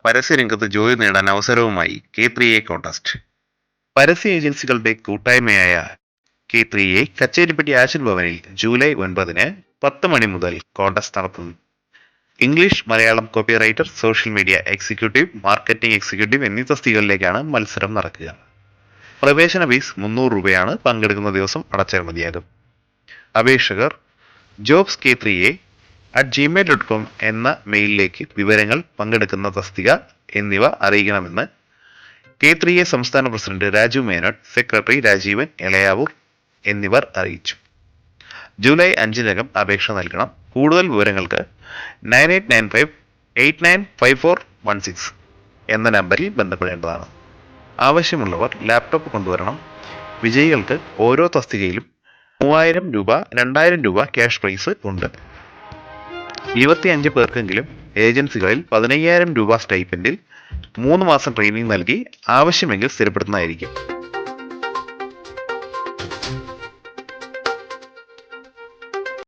പരസ്യരംഗത്ത് ജോലി നേടാൻ അവസരവുമായി K3A contest. പരസ്യ ഏജൻസികളുടെ കൂട്ടായ്മയായ K3A കച്ചേരിപ്പറ്റി ആശുൽ ഭവനിൽ ജൂലൈ 9 10 മണി മുതൽ കോൺടെസ്റ്റ് നടത്തുന്നു. English, Malayalam copywriter, social media executive, marketing executive എന്നീ തസ്തികകളിലേക്കാണ് മത്സരം നടക്കുക. പ്രവേശന ഫീസ് 300 രൂപയാണ്. പങ്കെടുക്കുന്ന ദിവസം അടച്ചാൽ മതിയാകും. അപേക്ഷകർ jobsk3a@gmail.com എന്ന മെയിലിലേക്ക് വിവരങ്ങൾ, പങ്കെടുക്കുന്ന തസ്തിക എന്നിവ അറിയിക്കണമെന്ന് K3A സംസ്ഥാന പ്രസിഡന്റ് രാജു മേനോൻ, സെക്രട്ടറി രാജീവൻ ഇളയാവൂർ എന്നിവർ അറിയിച്ചു. ജൂലൈ 5 അപേക്ഷ നൽകണം. കൂടുതൽ വിവരങ്ങൾക്ക് 9895895416 എന്ന നമ്പറിൽ ബന്ധപ്പെടേണ്ടതാണ്. ആവശ്യമുള്ളവർ ലാപ്ടോപ്പ് കൊണ്ടുവരണം. വിജയികൾക്ക് ഓരോ തസ്തികയിലും 3000 രൂപ, 2000 രൂപ ക്യാഷ് പ്രൈസ് ഉണ്ട്. 25 പേർക്കെങ്കിലും ഏജൻസികളിൽ 15000 രൂപ സ്റ്റൈപ്പൻഡിൽ 3 മാസം ട്രെയിനിങ് നൽകി ആവശ്യമെങ്കിൽ സ്ഥിരപ്പെടുന്നതായിരിക്കും.